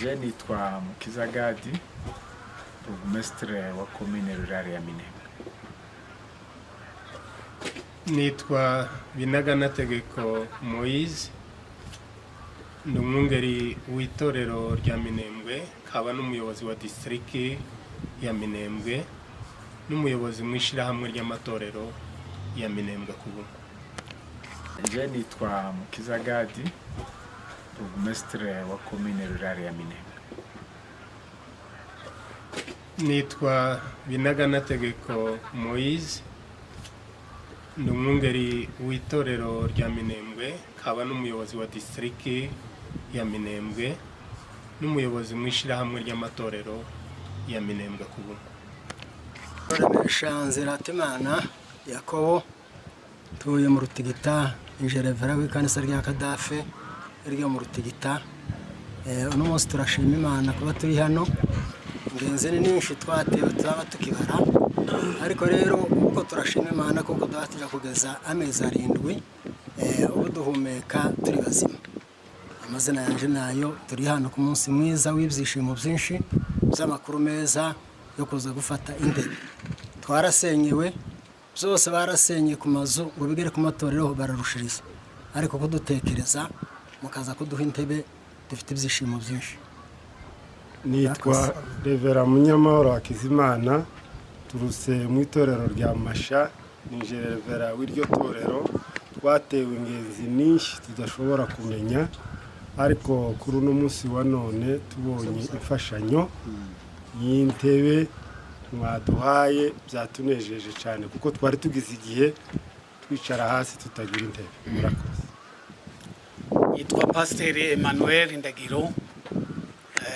Je nitwa Mukiza Gadi, burugumesitiri wa komine rurale ya Minembwe. Nitwa Binaganategeko Moise, ni umwungeri w'itorero rya Minembwe, kaba n'umuyobozi wa district ya Minembwe, n'umuyobozi mw'ishirahamwe ry'amatorero ya Minembwe kubu. Je nitwa Mukiza Gadi, burugumesitiri wa komine rurale ya Minembwe. Nitwa Binaganategeko Moise, ni umwungeri w'itorero rya Minembwe, kaba n'umuyobozi wa district ya Minembwe, n'umuyobozi mw'ishirahamwe ry'amatorero ya Minembwe kubu. Nziratimana Yakobo, tuye mu Rutigita, injerevera w'ikanisa rya Kadafe ryo mu Rutigita. Uno munsi turashima Imana kuba turi hano, ingenzi ni nyinshi twatewe turaba tukibara, ariko rero uko turashima Imana kuko duhatira kugeza amezi 7 ubu duhumeka turi bazima. Amazina yanje nayo, turi hano ku munsi mwiza w'ibyishimo byinshi by'amakuru meza yo kuza gufata indebe. Twarasenyewe, byose barasenye ku mazu ngo bigere ku matorero bararushiriza, ariko kudutekereza mukaza kuduha intebe, dufite ibyishimo byinshi. Nitwa Revera Munyamahoro Hakizimana, turuse mu itorero rya Masha, nije Revera w'iryo torero. Twatewe ingenzi nyinshi tudashobora kumenya, ariko kuri uno munsi wa none tubonye imfashanyo y'intebe mwaduhaye, byatunejeje cyane kuko twari tugize igihe twicara hasi tutagira intebe. Murakoze. Yitwa Pasteur Emmanuel Ndagiro,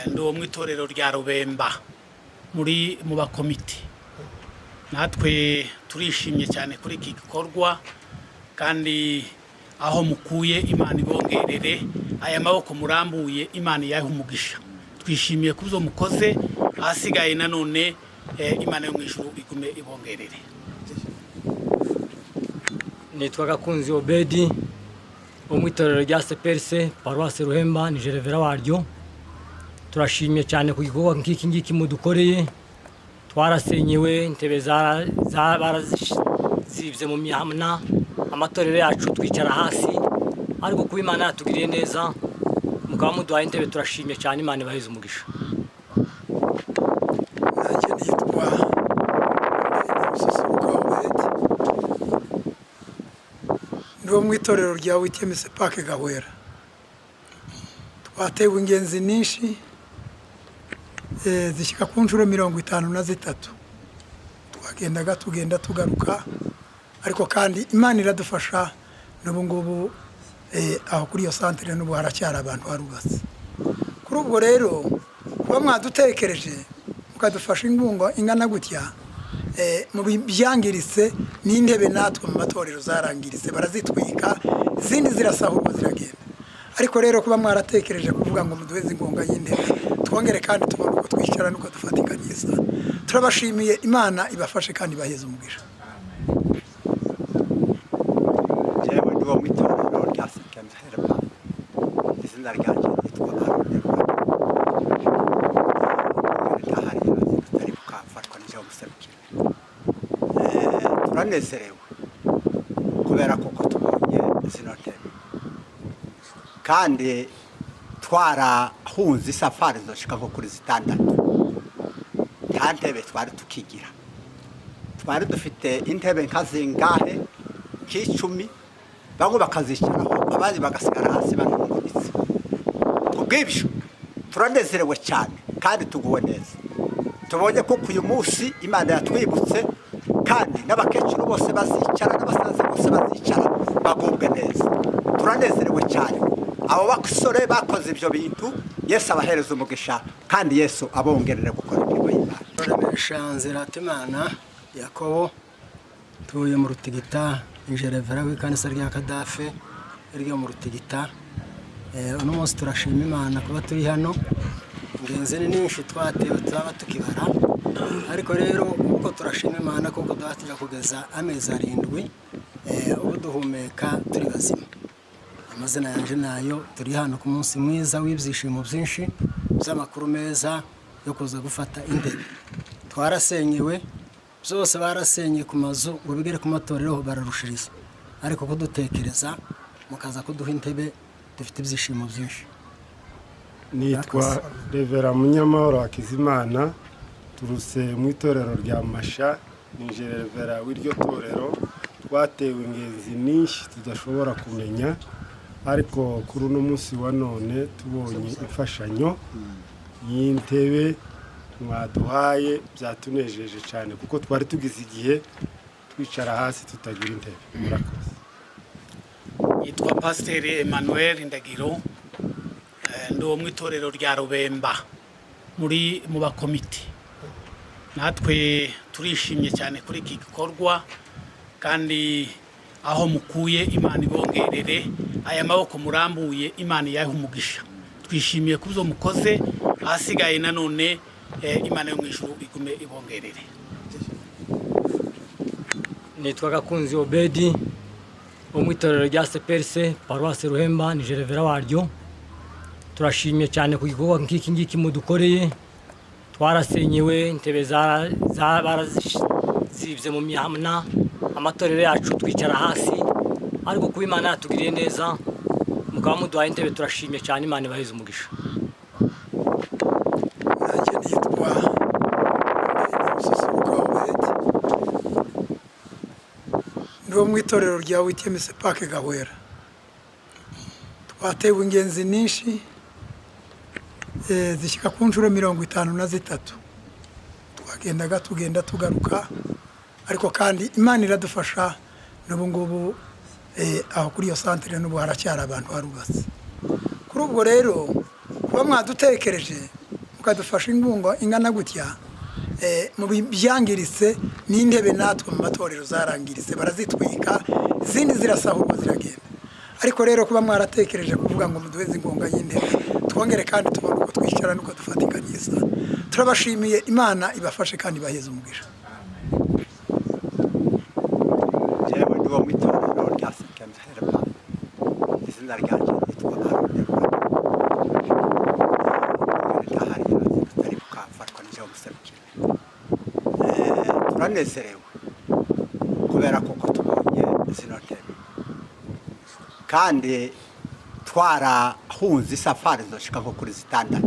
ndo mu itorero rya Rubemba muri mu bakomite. Natwe turishimye cyane kuri iki gikorwa, kandi aho mukuye Imana ibongerere, aya maboko murambuye Imana yahe umugisha. Twishimiye kuzo mukoze, ahasigaye nanone Imana yo mu ijuru igume ibongerere. Nitwa Gakunzi Obedi, wo mu itorero rya CPRC Paroisse Ruhemba, ni Revera waryo. Turashimye cyane ku gikorwa ngiki mudukoreye. Twarasenyewe, intebe barazibye mu mihana, amatorero yacu twicara hasi, ariko kuba Imana yatugiriye neza mukaba muduhaye intebe, turashimye cyane. Imana ibaheze umugisha. Nanjye nitwa Mususuruka Obedi, ndo mu itorero rya WTMC Park Gahwera. Twatewe ingenzi nyinshi zishyika ku nshuro 53. Tugenda tugaruka, ariko kandi Imana iradufasha. N'ubu ngubu aho kuri iyo santere n'ubu haracyari abantu harubatse. Kuri ubwo rero kuba mwadutekereje mukadufasha ingunga ingana gutya, mu byangiritse n'intebe natwe mu matorero zarangiritse barazitwika, izindi zirasahurwa ziragenda. Ariko rero kuba mwaratekereje kuvuga ngo muduheze ingunga y'intebe, twongere kandi tubone uko twicara nuko dufatikaniza, turabashimiye. Imana ibafashe kandi ibaheze umugisha. Jewe ndi wo mu itorero rya Sekemhereba, izina ryanjye nitwa Arone ndahari tutari bukafatwa n'icyo guserukira. Turanezerewe kubera koko tubonye zino ntebe, kandi twarahunze isafari zoshika nko kuri 6. nta ntebe twari tukigira. Twari dufite intebe nka zingahe k'10, bamwe bakazicaraho abandi bagasigara hasi banunguritse. Kubw'ibyo turanezerewe cyane kandi tuguwe neza. Tubonye ko uyu munsi Imana yatwibutse, kandi n'abakecuru bose bazicara n'abasaza bose bazicara bagubwe neza. Turanezerewe cyane. Abo bakisore bakoze ibyo bintu, Yesu abahereza umugisha, kandi Yesu abongerere gukora imirimo y'Imana. Nziratimana Yakobo, tuye mu Rutigita, injerevera w'ikanisa rya Kadafe ryo mu Rutigita. Uno munsi turashima Imana kuba turi hano, ingenzi ni nyinshi twatewe turaba tukibara, ariko rero uko turashima Imana kuko duhatira kugeza amezi 7 ubu duhumeka turi bazima. Amazina yanje nayo, turi hano ku munsi mwiza w'ibyishimo byinshi by'amakuru meza yo kuza gufata indebe. Twarasenyewe byose, barasenye ku mazu ngo bigere ku matorero bararushiriza, ariko kudutekereza mukaza kuduha intebe dufite ibyishimo byinshi. Nitwa Revera Munyamahoro Hakizimana, turuse mu itorero rya Masha, ni Revera w'iryo torero. Twatewe ingenzi nyinshi tudashobora kumenya, ariko kuri uno munsi wa none tubonye imfashanyo y'intebe mwaduhaye, byatunejeje cyane kuko twari tugize igihe twicara hasi tutagira intebe. Murakoze. Yitwa Pasiteri Emmanuel Ndagiro, ndi uwo mu itorero rya Rubemba mu bakomite. Natwe turishimye cyane kuri iki gikorwa, kandi aho mukuye Imana ibongerere, aya maboko murambuye Imana yahe umugisha. Twishimiye kubyo mukoze, ahasigaye nanone Imana yo mu ijuru igume ibongerere. Nitwa Gakunzi Obedi, wo mu itorero rya CPRC Paruwase Ruhemba, ni Revera waryo. Turashimye cyane ku gikorwa nk'iki ngiki mudukoreye. Twarasenyewe, intebe barazibye mu mihana, amatorero yacu twicara hasi, ariko kuba Imana yatugiriye neza mukaba muduhaye intebe, turashimye cyane. Imana ibaheze umugisha. Nanjye nitwa Mususuruka Obedi, ndi wo mu itorero rya WTMC Park Gahwera. Twatewe ingenzi nyinshi zishyika ku nshuro 53. Twagendaga tugenda tugaruka, ariko kandi Imana iradufasha. N'ubu ngubu aho kuri iyo santere n'ubu haracyari abantu barubatse. Kuri ubwo rero kuba mwadutekereje mukadufasha ingunga ingana gutya, mu byangiritse n'intebe natwe mu matorero zarangiritse barazitwika, izindi zirasahurwa ziragenda. Ariko rero kuba mwaratekereje kuvuga ngo muduheze ingunga y'intebe, twongere kandi tubone uko twicara n'uko dufatikanyiriza, turabashimiye. Imana ibafashe kandi ibaheze umugisha. Jewe ndi wo mu itorero rya Sekemhereba, izina ryanjye nitwa Arone. Turanezerewe kubera kuko tubonye zino ntebe, kandi twarahunze isafari zoshika nko kuri 6.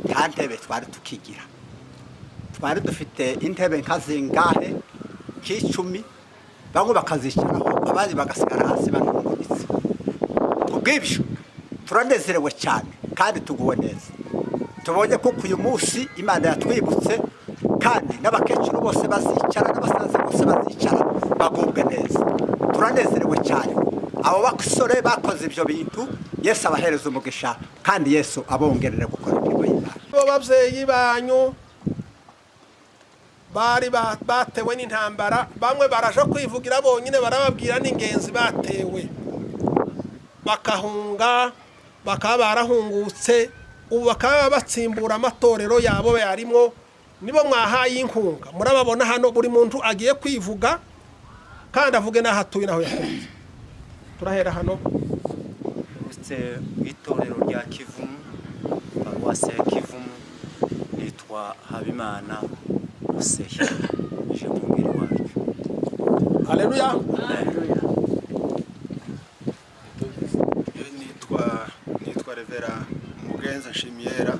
nta ntebe twari tukigira. Twari dufite intebe nka zingahe k'10, bamwe bakazicaraho abandi bagasigara hasi banungunitse. Kubw'ibyo turanezerewe cyane kandi tuguwe neza. Tubonye ko uyu munsi Imana yatwibutse, kandi n'abakecuru bose bazicara n'abasaza bose bazicara bagubwe neza. Turanezerewe cyane. Abo bakisore bakoze ibyo bintu, Yesu abahereza umugisha, kandi Yesu abongerere gukora imirimo y'Imana. Ababyeyi banyu bari batewe n'intambara, bamwe baraje kwivugira bonyine, barababwira n'ingenzi batewe bakahunga, bakaba barahungutse, ubu bakaba batsimbura amatorero yabo yarimo, nibo mwahaye inkunga. Murababona hano buri muntu agiye kwivuga kandi avuge n'aho atuye n'aho yakunze. Turahera hano uretse itorero rya Kivumu, Paruwase ya Kivumu. Nitwa Habimana Usehe, je mu ngiri wacu. Haleluya. Nitwa Revera Mugenza Nshimiyera,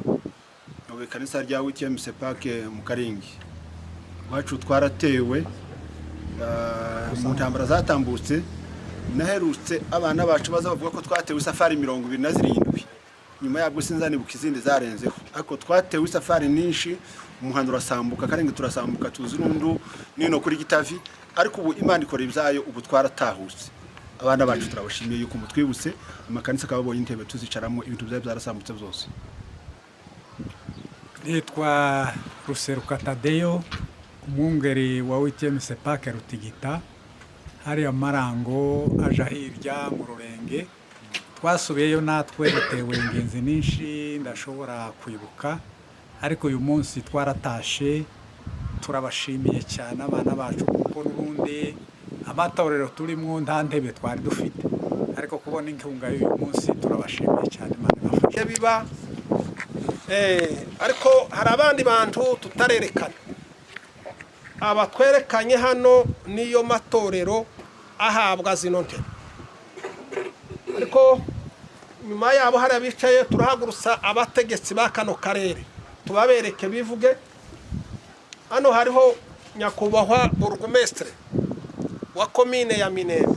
mu kanisa rya WTMC Park mu Karingi. Wacu twaratewe mu ntambara zatambutse, naherutse abana bacu baza bavuga ko twatewe isafari 27. Nyuma yabwo sinzani bukizindi zarenzeho, ariko twatewe isafari nyinshi, umuhanda urasambuka, Karingi turasambuka tuzi rundu nino kuri Gitavi, ariko ubu Imana ikora ibyayo, ubu twaratahutse. Abana bacu turabashimiye yuko mutwibutse, amakanisa kababonye intebe tuzicaramo, ibintu byaje byarasambutse byose. Nitwa Ruseruka Tadeyo, umwungeri wa WTMC Park Rutigita, hari amarango aja hirya mu Rurenge. Twasubiyeyo natwe dutewe ingenzi nyinshi ndashobora kwibuka, ariko uyu munsi twaratashe. Turabashimiye cyane abana bacu, kuko n'ubundi amatorero turimo nta ntebe twari dufite, ariko kubona inkunga y'uyu munsi turabashimiye cyane. Imana ibafashe. biba ariko hari abandi bantu tutarerekana. Aba twerekanye hano niyo matorero ahabwa zino ntebe, ariko nyuma yabo hari abicaye turahagurutsa abategetsi ba kano karere tubabereke bivuge. Hano hariho nyakubahwa burugumestre wa komine ya Minembwe,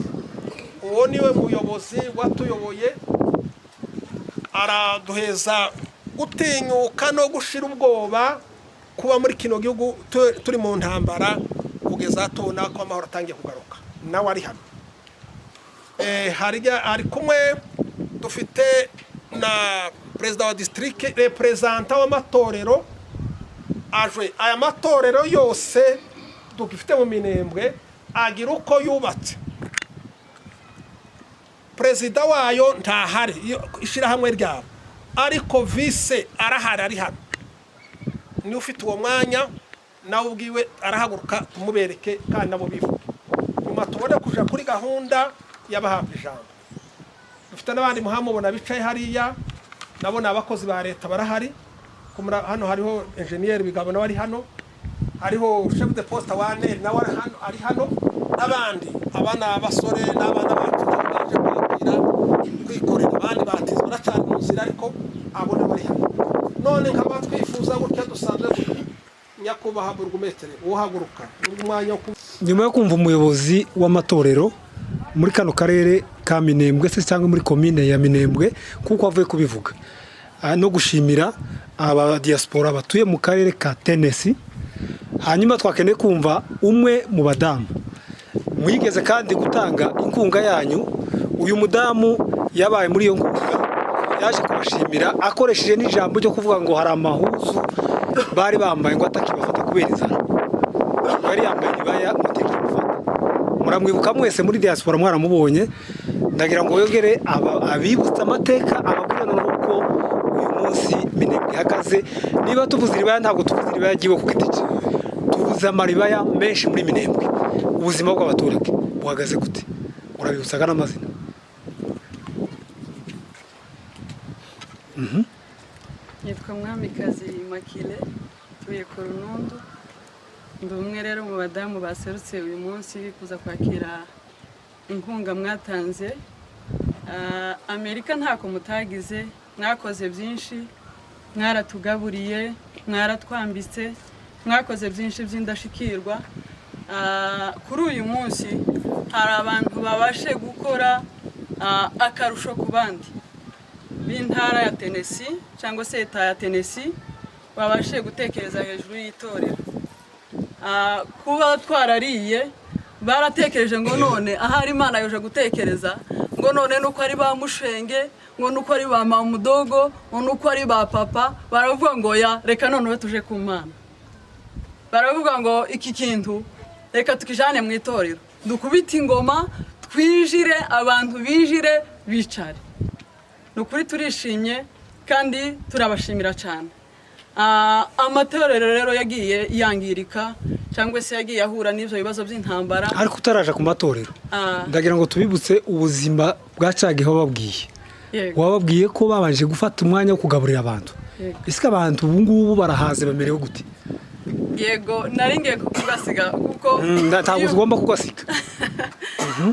uwo niwe muyobozi watuyoboye, araduheza gutinyuka no gushira ubwoba kuba muri kino gihugu turi mu ntambara kugeza tubona ko amahoro atangiye kugaruka. Nawe ari hano, hari kumwe dufite na perezida wa district, representa w'amatorero aje. Aya matorero yose dufite mu Minembwe agira uko yubatse, perezida wayo ntahari ishirahamwe ryabo, ariko vice arahari, ari hano. Ni ufite uwo mwanya nawe ubwiwe arahaguruka tumubereke kandi nabo bivuge, nyuma tubone kuja kuri gahunda y'abahabwa ijambo. Dufite n'abandi muhamubona bicaye hariya, nabo n'abakozi ba leta barahari. Hano hariho engineer Bigabo nawe ari hano, hariho chef de poste wa ANR nawe ari hano, n'abandi abana abasore n'abana bacu baje kwikorera, abandi batizwe baracana mu nzira, ariko abona bari hano. None nkaba twifuza gutya dusanze nyakubahwa burugumestre uhaguruka umwanya nyuma yo kumva umuyobozi w'amatorero muri kano karere ka Minembwe se cyangwa muri komine ya Minembwe kuko avuye kubivuga, no gushimira aba diaspora batuye mu karere ka Tennessee. Hanyuma twakeneye kumva umwe mu badamu mwigeze kandi gutanga inkunga yanyu. Uyu mudamu yabaye muri iyo nkunga, yaje kubashimira akoresheje n'ijambo ryo kuvuga ngo hari amahuzu bari bambaye ngo atakibafata kubera inzara, bari yambaye ibaya mutekimufata. Muramwibuka mwese muri diaspora mwaramubonye. Ndagira ngo yongere abibutsa amateka, ababwira nuko uyu munsi Minembwe ihagaze. Niba tuvuze iribaya ntabwo tuvuze iribaya giwe ku giti cye, tuvuze amaribaya menshi muri Minembwe. Ubuzima bw'abaturage buhagaze gute? Urabibutsaga n'amazina. Nitwa Mwamikazi Makile, tuye ku Runundu. Ndi umwe rero mu badamu baserutse uyu munsi kuza kwakira inkunga mwatanze. Amerika ntako mutagize, mwakoze byinshi, mwaratugaburiye, mwaratwambitse, mwakoze byinshi by'indashikirwa. Kuri uyu munsi hari abantu babashe gukora akarusho ku bandi b'intara ya Tennessee cyangwa se leta ya Tennessee, babashe gutekereza hejuru y'itorero. Kuba twarariye baratekereje ngo none ahari Imana yoje gutekereza ngo none nuko ari ba Mushenge, ngo nuko ari ba Mamudogo, ngo nuko ari ba Papa, baravuga ngo ya reka none tuje ku Mana. Baravuga ngo iki kintu reka tukijane mu itorero, dukubita ingoma, twijire, abantu bijire, bicare. Nukuri turishimye kandi turabashimira cyane. Amatorero rero yagiye yangirika cyangwa se yagiye ahura n'ivyo bibazo by'intambara. Ariko utaraje ku matorero, ndagira ngo tubibutse ubuzima bwacagiho babwiye. Wababwiye ko babanje gufata umwanya wo kugaburira abantu. Ese abantu ubu ngubu barahaze bamerewe gute? Yego naringiye kugasiga kuko ntabwo ugomba kugasiga.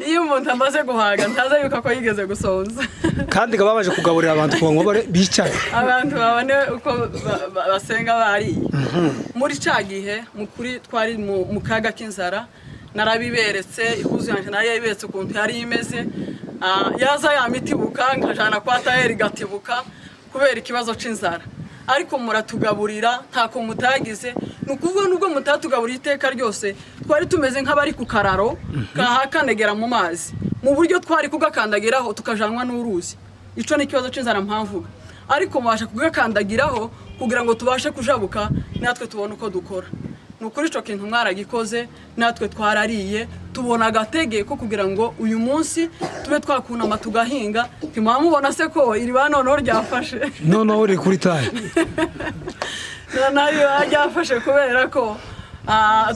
Iyo umuntu amaze guhaga ntaza yuko ko yigeze gusonza. Kandi babaje kugaburira abantu kuba ngo bicaye. Abantu babone uko basenga bari. Muri cagihe mukuri twari mu kaga k'inzara, narabiberetse ihuzu yanje nari yabiberetse ukuntu yari imeze. Yaza yamitibuka nkajana kwa Taheri gatibuka kubera ikibazo c'inzara. Ariko muratugaburira ntako mutagize, nukuvuga nubwo mutatugaburira iteka ryose twari tumeze nk'abari ku kararo kahakanegera mu mazi, mu buryo twari kugakandagiraho tukajanwa n'uruzi. Ico ni kibazo c'inzara mpamvuga, ariko mubasha kugakandagiraho kugira ngo tubashe kujabuka natwe tubone uko dukora. Nukuri ico kintu mwaragikoze, natwe twarariye tubona agategeko kugira ngo uyu munsi tube twakunama tugahinga. Ntimwamubona se ko iri banono ryafashe? Noneho uri kuri tayi. Nayo ryafashe kubera ko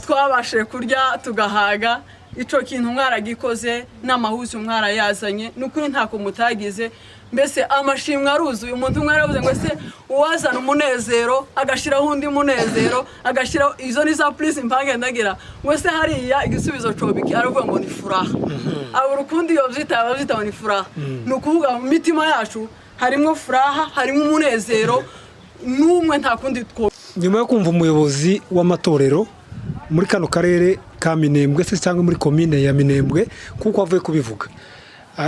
twabashe kurya tugahaga. Ico kintu mwaragikoze, n'amahuzu mwarayazanye, nukuri ntako mutagize. mbese amashimwe aruzuye. Umuntu umwe yaravuze ngo se uwazana umunezero agashiraho undi munezero agashiraho izo ni za please impange ndagira ngo se hariya igisubizo cobiki aravuga ngo ni furaha. Abo rukundi yo byita ni furaha. Nukuvuga mu mitima yacu harimo furaha, harimo umunezero n'umwe nta kundi two. Nyuma yo kumva umuyobozi w'amatorero muri kano karere ka Minembwe se cyangwa muri commune ya Minembwe kuko avuye kubivuga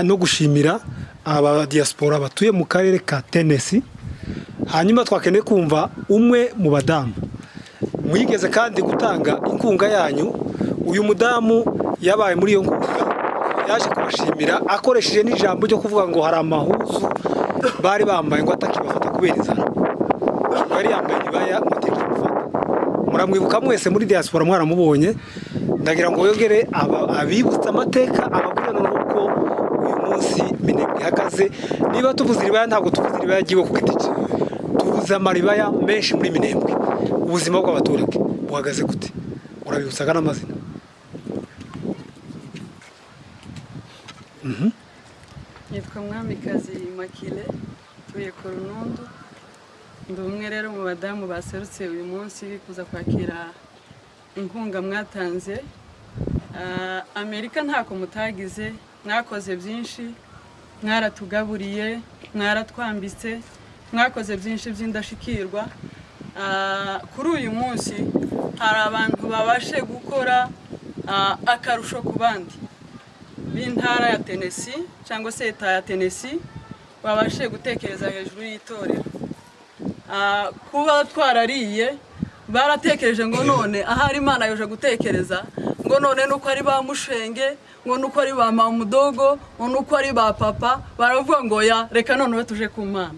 no gushimira aba diaspora batuye mu karere ka Tennessee, hanyuma twakeneye kumva umwe mu badamu mwigeze kandi gutanga inkunga yanyu. Uyu mudamu yabaye muri iyo nkunga yaje kubashimira akoresheje n'ijambo ryo kuvuga ngo hari amahuzu bari bambaye ngo atakibafata kubera inzara, bari yambaye ibaya mutekimufata. Muramwibuka mwese muri diaspora mwaramubonye, ndagira ngo yongere abibutsa amateka abagurana nuko uyu munsi Minembwe ihagaze. Niba tuvuze ibaya ntabwo tuvuze ibaya giwe ku giti cye, tuvuze amaribaya menshi muri Minembwe. Ubuzima bw'abaturage buhagaze gute? Urabibutsaga n'amazina. Nitwa Mwamikazi Makile, tuye ku Runundu. Ndi umwe rero mu badamu baserutse uyu munsi kuza kwakira inkunga mwatanze. Amerika ntako mutagize, mwakoze byinshi, mwaratugaburiye, mwaratwambitse, mwakoze byinshi by'indashikirwa. Kuri uyu munsi hari abantu babashe gukora akarusho ku bandi b'intara ya Tennessee cyangwa se leta ya Tennessee, babashe gutekereza hejuru y'itorero. Kuba twarariye baratekereje ngo none ahari Imana yoje gutekereza ngo none nuko ari ba Mushenge, ngo nuko ari ba Mamudogo, ngo nuko ari ba Papa, baravuga ngo ya reka none tuje ku Mana.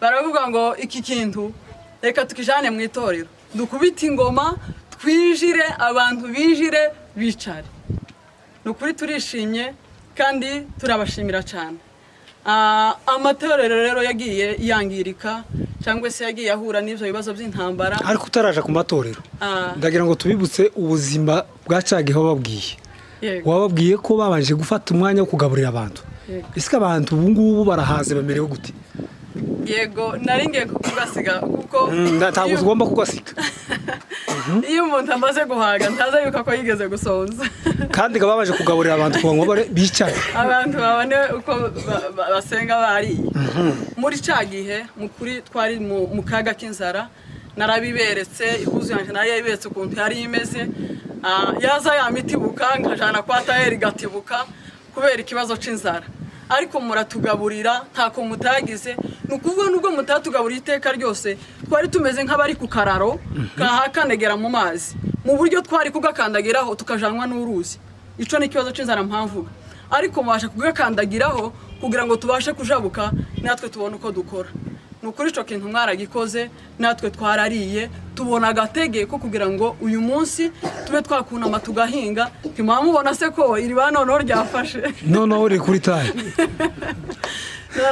Baravuga ngo iki kintu reka tukijane mu itorero, dukubita ingoma, twijire abantu bijire bicare. Nukuri turishimye kandi turabashimira cyane. Amatorero rero yagiye yangirika cyangwa se yagiye ahura n'ivyo bibazo by'intambara. Ariko utaraje ku matorero, ndagira ngo tubibutse ubuzima bwacagiho babwiye. Wababwiye ko babanje gufata umwanya wo kugaburira abantu. Ese abantu ubu ngubu barahaze bamerewe gute? Yego, naringiye kugasiga kuko ntabwo ugomba kugasiga. Iyo umuntu amaze guhaga ntaza yuko ko yigeze gusonza. Kandi babaje kugaburira abantu kuba ngo bicaye. Abantu babane uko basenga bari. Muri cagihe mukuri twari mu kaga k'inzara, narabiberetse ihuzu yanje nayo yibetse ukuntu yari imeze. Yaza ya mitibuka nkajana kwa Taheri gatibuka kubera ikibazo c'inzara. Ariko muratugaburira ntako mutagize, nukuvuga nubwo mutatugaburiye iteka ryose twari tumeze nk'abari ku kararo kahakanegera mu mazi, mu buryo twari kugakandagiraho tukajanwa n'uruzi. Ico ni kibazo c'inzara mpamvuga, ariko mubasha kugakandagiraho kugira ngo tubashe kujabuka natwe tubone uko dukora. Nukuri ico kintu mwaragikoze, natwe twarariye tubona agategeko kugira ngo uyu munsi tube twakunama tugahinga. Timamubona se ko iri banono ryafashe nono uri kuri tayi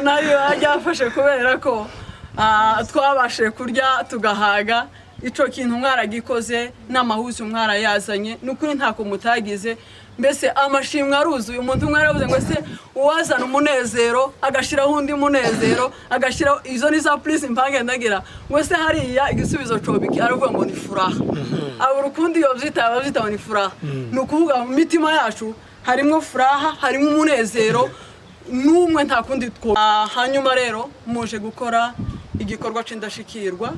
nayo ryafashe kubera ko twabashe kurya tugahaga. Ico kintu mwaragikoze n'amahuzu mwarayazanye, nukuri ntako mutagize. Mbese amashimwe aruzuye. Umuntu umwe yaravuze ngo se uwazana umunezero agashiraho undi munezero agashiraho izo ni za please impange ndagira ngo se hariya igisubizo cobiki aravuga ngo ni furaha. Abo rukundi yo byita ni furaha. Nukuvuga mu mitima yacu harimo furaha, harimo umunezero n'umwe nta kundi two. Hanyuma rero muje gukora igikorwa c'indashikirwa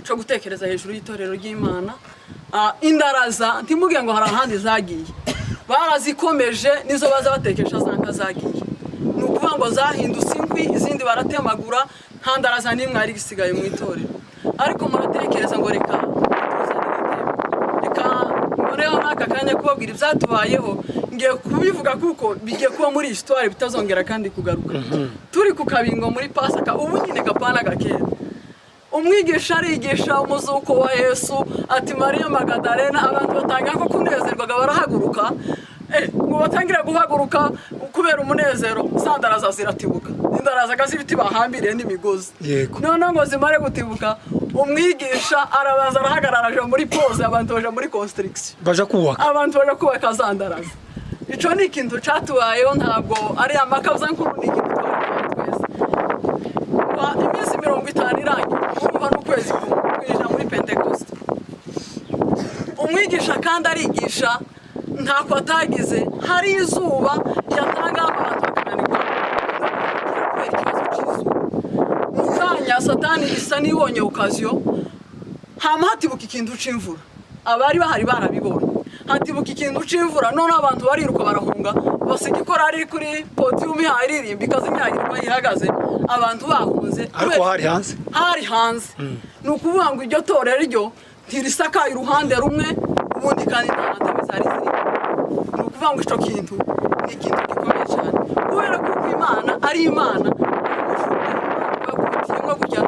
cyo gutekereza hejuru y'itorero ry'Imana. Indaraza ntimugiye ngo hari ahandi zagiye, barazikomeje nizo baza batekesha zanka zagiye. Nukuvuga ngo zahindutse inkwi, izindi baratemagura, nta ndaraza n'imwe ari gisigaye mu itorero. Ariko muratekereza ngo reka noneho n'aka kanya kubabwira ibyatubayeho, ngiye kubivuga kuko bigiye kuba muri histoire bitazongera kandi kugaruka. Turi ku kabingo muri Pasaka, ubu nyine gapana gakera. Umwigisha arigisha umuzuko wa Yesu ati Maria Magdalena, abantu batangira ko kunezerwaga barahaguruka. Ngo batangira guhaguruka kubera umunezero, sandaraza ziratibuka. Indaraza gazibiti bahambiriye n'imigozi. None ngo zimare gutibuka, umwigisha arabaza arahagararaje muri pose, abantu baje muri constriction. Baje kubaka. Abantu baje kubaka zandaraza. Ico ni ikintu catubayeho, ntabwo ari amakaza nkuru, ni ikintu 50 irangiye urumva n'ukwezi kwinjira muri pentekoste umwigisha kandi arigisha ntako atagize hari izuba yatanga abantu bakananirwa kubera ikibazo cy'izuba mu kanya satani isa n'ibonye okaziyo hama hatibuka ikintu c'imvura abari bahari barabibonye hatibuka ikintu c'imvura none abantu bariruka barahunga basiga ikorari kuri podium iharirimba ikazimyagirwa ihagaze abantu bahunze ariko hari hanze ni ukuvuga ngo iryo torero ryo ntirisakaye uruhande rumwe ubundi kandi nta ntebe zari ziri ni ukuvuga ngo icyo kintu ni ikintu gikomeye cyane kubera ko imana ari imana bakubitiyemo gutya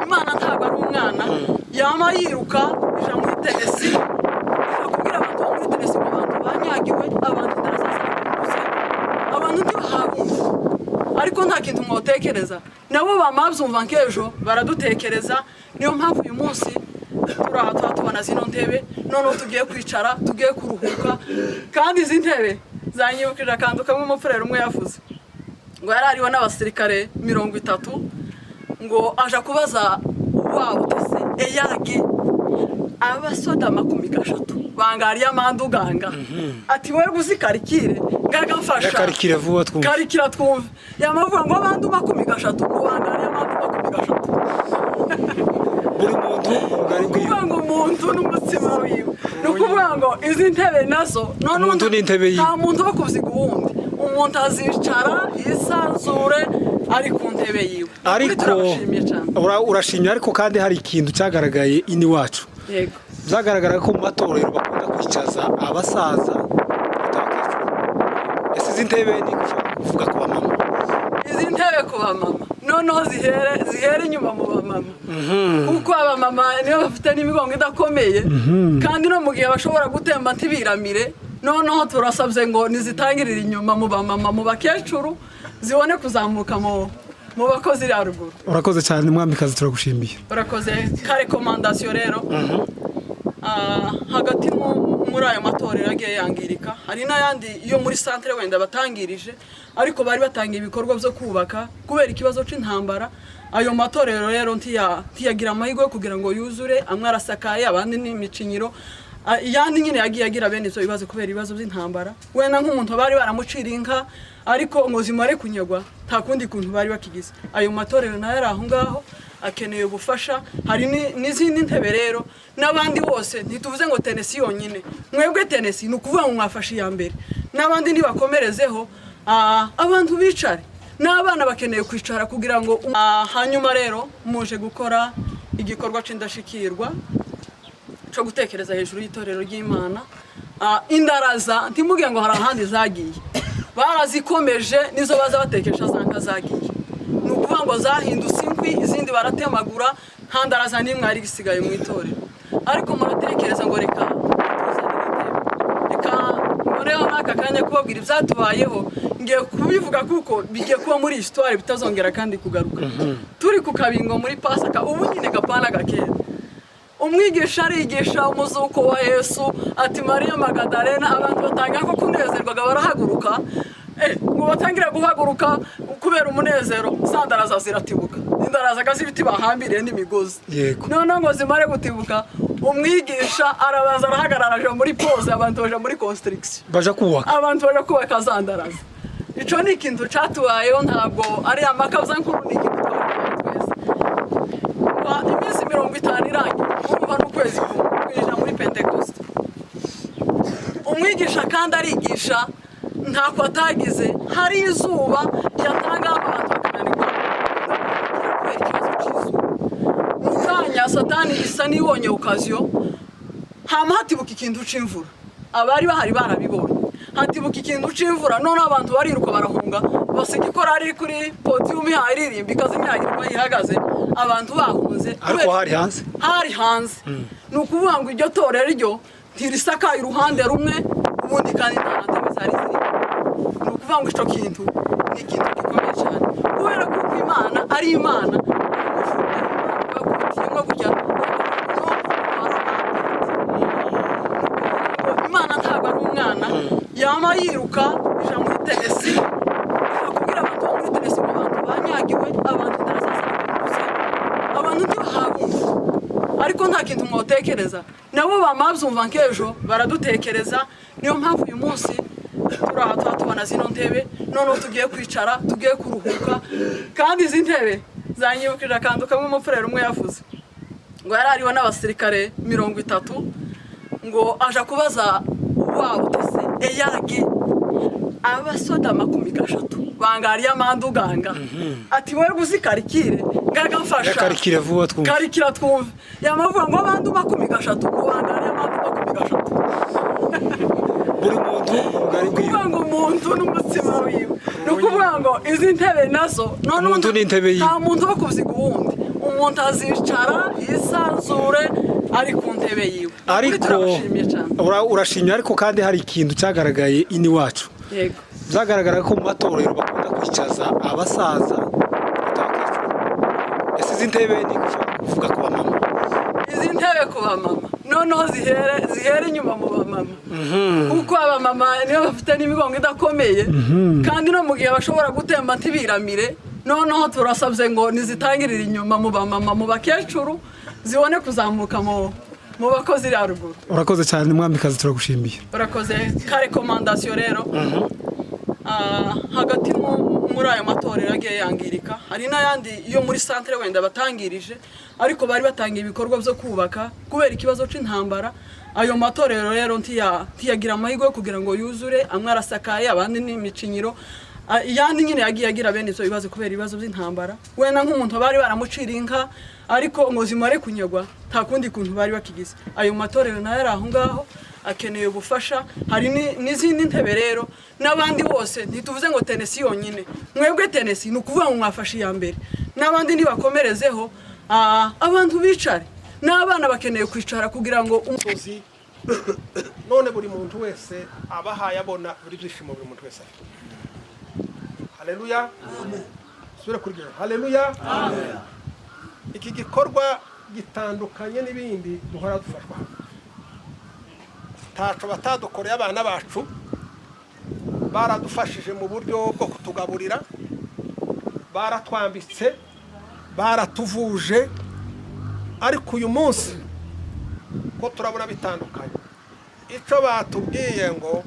imana ntabwo ari umwana yama yiruka ija muri tenesi akubwira abantu bo muri tenesi ngo abantu banyagiwe abantu abantu ntibahabumva ariko nta kintu mwotekereza nabo bamabyumva nk'ejo baradutekereza niyo mpamvu uyu munsi turaha tuba tubona zino ntebe noneho tugiye kwicara tugiye kuruhuka kandi izi ntebe zanyibukije akantu kamwe umufurere umwe yavuze ngo yari ariho n'abasirikare 30 ngo aja kubaza wabo tese eyage abasoda 30 bangariye amanduganga ati wewe guzikarikire ngagafasha karikire vuba twumva karikira twumva yamavuga ngo abantu 30 bangariye amandu 30 buri muntu kuvuga ngo umuntu n'umutsima wiwe nukuvuga ngo izi ntebe nazo none umuntu n'intebe yiwe nta muntu wo kuziga uwundi umuntu azicara yisanzure ari ku ntebe yiwe ariko urashimye ariko kandi hari ikintu cyagaragaye ini wacu yego byagaragara ko mu matorero bakunda kwicaza abasaza izi ntebe ni kuvuga ku bamama izi ntebe ku bamama noneho zihere inyuma mu bamama kuko abamama niyo bafite n'imigongo idakomeye kandi no mu gihe bashobora gutemba ntibiramire noneho turasabye ngo nizitangirire inyuma mu bamama mu bakecuru zibone kuzamuka mu bakozi iri haruguru. Urakoze cyane mwamikazi turagushimiye. Urakoze ka rekomandasiyo rero hagati muri ayo matorero agiye yangirika hari n'ayandi yo muri centre wenda batangirije ariko bari batangiye ibikorwa byo kubaka kubera ikibazo c'intambara ayo matorero rero ntiyagira amahirwe kugira ngo yuzure amwe arasakaye abandi n'imicinyiro yandi nyine yagiye agira bene izo bibazo kubera ibibazo by'intambara wenda nk'umuntu bari baramucira inka ariko ngo zimare kunyagwa nta kundi kuntu bari bakigize ayo matorero nayo ari aho ngaho akeneye ubufasha hari n'izindi ntebe rero n'abandi bose ntituvuze ngo tenesi yonyine mwebwe tenesi ni ukuvuga ngo mwafashe iya mbere n'abandi ntibakomerezeho abantu bicare n'abana bakeneye kwicara kugira ngo hanyuma rero muje gukora igikorwa c'indashikirwa cyo gutekereza hejuru y'itorero ry'Imana indaraza ntimugiye ngo hari ahandi zagiye barazikomeje nizo baza batekesha zanka zagiye ni ukuvuga ngo zahindutse inkwi izindi baratemagura nta ndaraza n'imwe ari gisigaye mu itorero ariko muratekereza ngo reka rero n'aka kanya kubabwira ibyatubayeho ngiye kubivuga kuko bigiye kuba muri histoire bitazongera kandi kugaruka turi ku kabingo muri Pasaka ubu nyine gapana gakera umwigisha arigisha umuzuko wa Yesu ati Maria Magdalena abantu batanga ko kunezerwaga barahaguruka ngo batangira guhaguruka kubera umunezero sandaraza ziratibuka indaraza gazibiti bahambiriye n'imigozi none ngo zimare gutibuka umwigisha arabaza arahagararaje muri pose abantu baje muri construction abantu baje kubaka zandaraza ico ni ikintu catubayeho ntabwo ari amakaza nkuru ni ikintu twese iminsi 50 irangiye urumva n'ukwezi kwinjira muri pentekoste umwigisha kandi arigisha ntako atagize hari izuba yatanga abantu bakananirwa kubera ikibazo cy'izuba mu kanya satani isa n'ibonye okaziyo hama hatibuka ikintu c'imvura abari bahari barabibonye hatibuka ikintu c'imvura none abantu bariruka barahunga basiga ikorari kuri podium iharirimba ikazimyagirwa ihagaze abantu bahunze ariko hari hanze ni ukuvuga ngo iryo torero ryo ntirisakaye uruhande rumwe ubundi kandi nta ntebe zari ziri ni ukuvuga ngo ico kintu ni ikintu gikomeye cyane kubera ko Imana ari Imana bakubitiyemo gutya Imana ntabwo ari umwana yama yiruka ija muri tenesi akubwira abantu tutibagiwe abantu ndarazaza abantu ntibahabumva ariko nta kintu mwotekereza nabo bamabyumva nk'ejo baradutekereza niyo mpamvu uyu munsi turaha tubona zino ntebe noneho tugiye kwicara tugiye kuruhuka kandi izi ntebe zanyibukije akantu kamwe umufurere umwe yavuze ngo yari ariho n'abasirikare 30 ngo aja kubaza wabo tese eyage abasoda 30 bangariya manduganga ati wewe guzikarikire ngaga mfasha karikire vuba twumva karikira twumva yamavuga ngo abandu 30 ngo bangariya mandu 30 buri muntu ngari kuvuga ngo umuntu n'umutsima wiwe no kuvuga ngo izi ntebe nazo none umuntu n'intebe yiwe nta muntu wo kuziga uwundi umuntu azicara yisanzure ari ku ntebe yiwe ariko urashimye ariko kandi hari ikintu cyagaragaye ini wacu yego byagaragara ko mu matorero bakunda kwicaza abasaza ese izi ntebe ni kuvuga ku bamama izi ntebe ku bamama noneho zihere inyuma mu bamama kuko abamama niyo bafite n'imigongo idakomeye kandi no mu gihe bashobora gutemba ntibiramire noneho turasabye ngo nizitangirire inyuma mu bamama mu bakecuru zibone kuzamuka mu bakozi iri haruguru. Urakoze cyane mwamikazi turagushimiye. Urakoze ka rekomandasiyo rero hagati muri ayo matorero agiye yangirika hari n'ayandi yo muri centre wenda batangirije ariko bari batangiye ibikorwa byo kubaka kubera ikibazo c'intambara ayo matorero rero ntiyagira amahirwe yo kugira ngo yuzure amwe arasakaye abandi n'imicinyiro yandi nyine yagiye agira bene izo bibazo kubera ibibazo by'intambara wenda nk'umuntu bari baramucira inka ariko ngo zimare kunyagwa nta kundi kuntu bari bakigize ayo matorero nayo ari aho ngaho akeneye ubufasha hari n'izindi ntebe rero n'abandi bose ntituvuze ngo Tennessee yonyine mwebwe Tennessee nukuvuga ngo mwafashe ya mbere n'abandi nibakomerezeho abantu bicare n'abana bakeneye kwicara kugira ngo umusozi none buri muntu wese abahaye abona buri byishimo buri muntu wese Haleluya amen sura kurgira haleluya amen iki gikorwa gitandukanye n'ibindi duhora dufashwa taco batadukoreye abana bacu baradufashije mu buryo bwo kutugaburira baratwambitse baratuvuje ariko uyu munsi ko turabona bitandukanye ico batubwiye ngo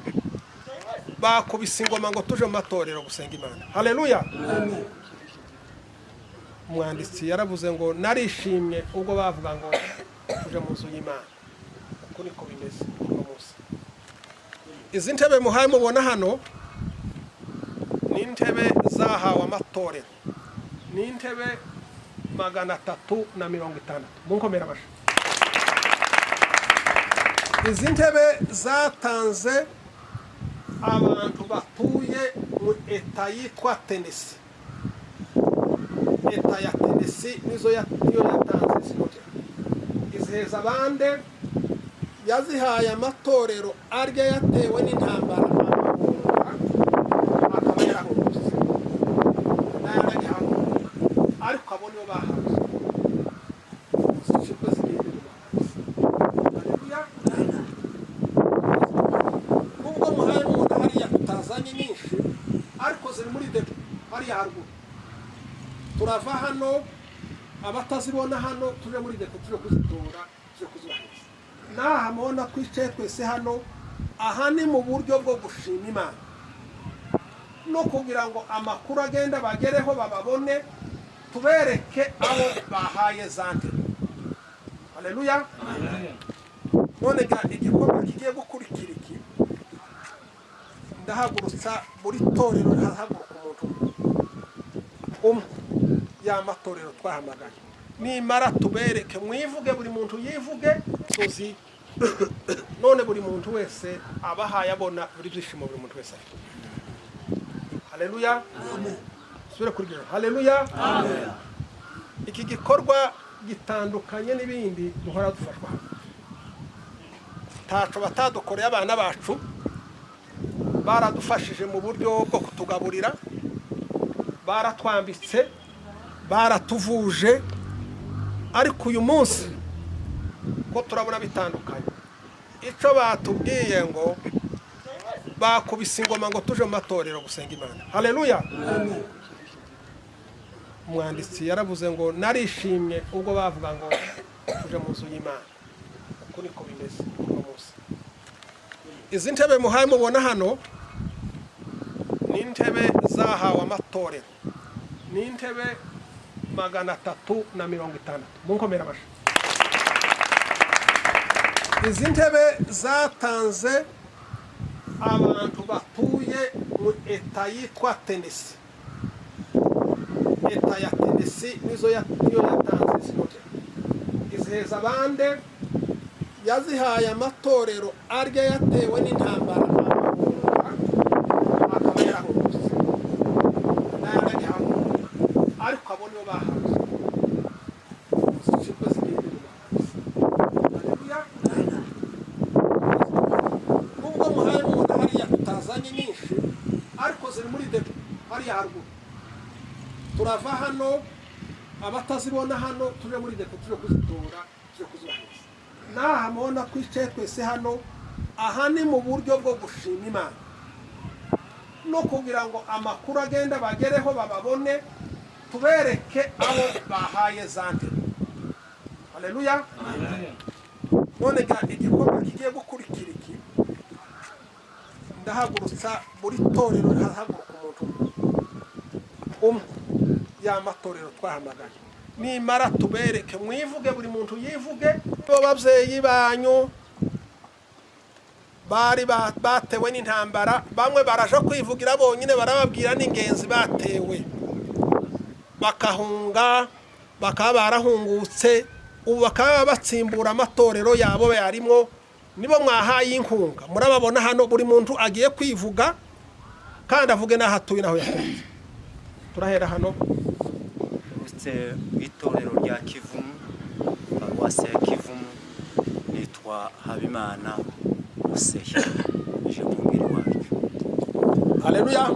bakubise ingoma ngo tuje mu matorero gusenga Imana haleluya amen umwanditsi yaravuze ngo narishimye ubwo bavuga ngo tuje mu nzu y'Imana uko niko bimeze uno munsi izi ntebe muhaye mubona hano ni intebe zahawe amatorero ni intebe 360 munkomera basha izi ntebe zatanze abantu batuye mu eta yitwa Tennessee eta ya Tennessee niyo yatanze zinoje iziheza abande yazihaye amatorero arya yatewe n'intambara akaba yarahunze n'ayandi ariko abone bo bahawe nubwo muhaye umuntu hariya tutazanye nyinshi ariko ziri muri depo hariya haruguru turava hano abatazibona hano tuje muri depo tuje kuzitora tuje kuzibaheza naha mubona twicaye twese hano aha ni mu buryo bwo gushima Imana no kugira ngo amakuru agenda bagereho bababone tubereke abo bahaye zante haleluya none igikorwa kigiye gukurikira iki ndahagurutsa buri torero hahaguruka umuntu y'amatorero twahamagaye nimara tubereke mwivuge buri muntu yivuge tuzi none buri muntu wese abahaye abona buri byishimo buri muntu wese haleluya amen sura kurgira haleluya amen iki gikorwa gitandukanye n'ibindi duhora dufashwa taco batadukoreye abana bacu baradufashije mu buryo bwo kutugaburira baratwambitse baratuvuje ariko uyu munsi ko turabona bitandukanye ico batubwiye ngo bakubise ingoma ngo tuje mu matorero gusenga Imana haleluya amen umwanditsi yaravuze ngo narishimye ubwo bavuga ngo tuje mu nzu y'Imana. Uko niko bimeze uno munsi. Izi ntebe muhaye mubona hano ni intebe zahawe amatorero, ni intebe 360. Munkomera amashyi. Izi ntebe zatanze abantu batuye mu eta yitwa Tennessee. Eta ya Tennessee niyo yatanze izi ntebe. Iziheza abandi yazihaye amatorero arya yatewe n'intambara akaba yarahunze n'ayandi hantu ariko abo nibo bahawe zishyirwa zigenda nubwo muhaye mubona hariya tutazanye nyinshi ariko ziri muri depo hariya haruguru. Turava hano abatazibona hano tuje muri depo tuje kuzitora tuje kuzubahiriza. Naha mubona twicaye twese hano, aha ni mu buryo bwo gushima Imana no kugira ngo amakuru agenda bagereho bababone, tubereke abo bahaye zande. Haleluya. None ga igikorwa kigiye gukurikira iki, ndahagurutsa buri torero hahaguruka umuntu y'amatorero twahamagaye. Nimara tubereke mwivuge, buri muntu yivuge. Ababyeyi banyu bari batewe n'intambara, bamwe baraje kwivugira bonyine, barababwira n'ingenzi batewe bakahunga, bakaba barahungutse, ubu bakaba batsimbura amatorero yabo yarimo, nibo mwahaye inkunga. Murababona hano buri muntu agiye kwivuga kandi avuge n'aho atuye naho yaturutse. Turahera hano itorero rya Kivumu, paruwasi ya Kivumu, nitwa Habimana Musehi, je mubiri wacu. Haleluya.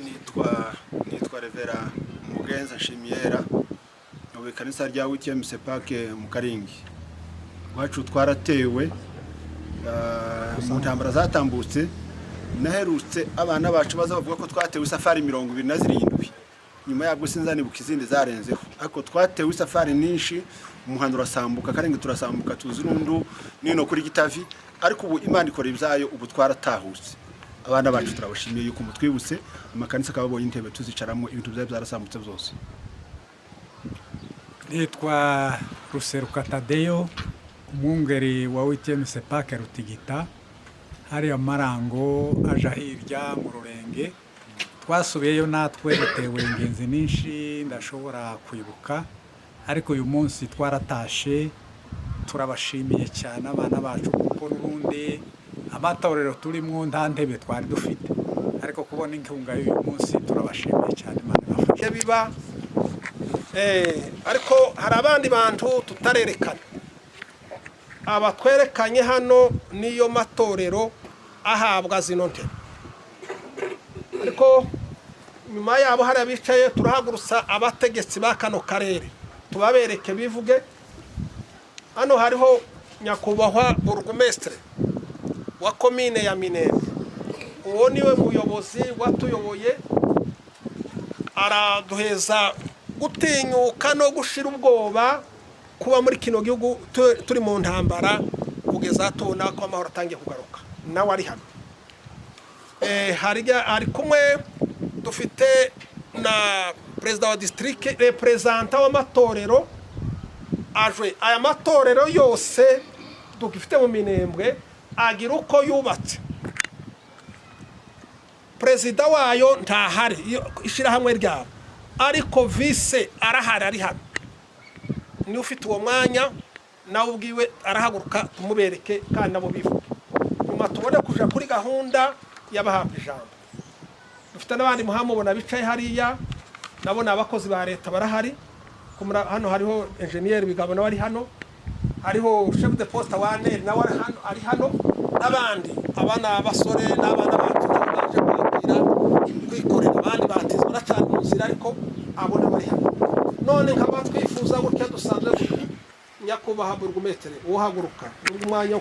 Nitwa Revera Mugenza Nshimiyera, mu ikanisa rya UTMC Pake mu Karingi. Wacu twaratewe mu ntambara zatambutse, naherutse abana bacu baza bavuga ko twatewe isafari 27 nyuma yabwo sinzani bukizindi zarenzeho, ariko twatewe isafari nyinshi, umuhanda urasambuka Karingi turasambuka tuzurundu nino kuri Gitavi, ariko ubu Imana ikora ibyayo, ubu twaratahutse. Abana bacu turabashimiye yuko mutwibutse, amakanisa akababonye intebe tuzicaramo, ibintu byaje byarasambutse byose. Nitwa Ruseruka Tadeyo, umwungeri wa UTMC Pake Rutigita, hari amarango aja hirya mu Rurenge. Twasubiyeyo natwe dutewe ingenzi nyinshi ndashobora kwibuka, ariko uyu munsi twaratashe. Turabashimiye cyane abana bacu, kuko n'ubundi amatorero turimo nta ntebe twari dufite, ariko kubona inkunga y'uyu munsi turabashimiye cyane. Imana ibafashe. Biba ariko hari abandi bantu tutarerekana. Abatwerekanye hano niyo matorero ahabwa zino ntebe, ariko nyuma yabo hari abicaye. Turahagurutsa abategetsi ba kano karere tubabereke bivuge. Hano hariho nyakubahwa burugumestre wa komine ya Minembwe, uwo niwe muyobozi watuyoboye, araduheza gutinyuka no gushira ubwoba kuba muri kino gihugu turi mu ntambara, kugeza tubona ko amahoro atangiye kugaruka. Nawe ari hano ari kumwe, dufite na perezida wa district, representant w'amatorero aje. Aya matorero yose dufite mu Minembwe agira uko yubatse. Perezida wayo ntahari, ishirahamwe ryabo, ariko vice arahari, ari hano. Ni ufite uwo mwanya nawe ubwiwe arahaguruka tumubereke kandi nabo bivuga. Nyuma tubone kuja kuri gahunda y'abahabwa ijambo. Dufite n'abandi muhamubona bicaye hariya, nabo n'abakozi ba leta barahari. Hano hariho engineer Bigabo nawe ari hano, hariho chef de poste wa ANR nawe ari hano, n'abandi abana basore n'abana bacu baje kwakira kwikorera, abandi batizwe n'acana mu nzira, ariko abona bari hano. None nkaba twifuza gutya dusanzwe nyakubahwa burugumestre uhaguruka umwanya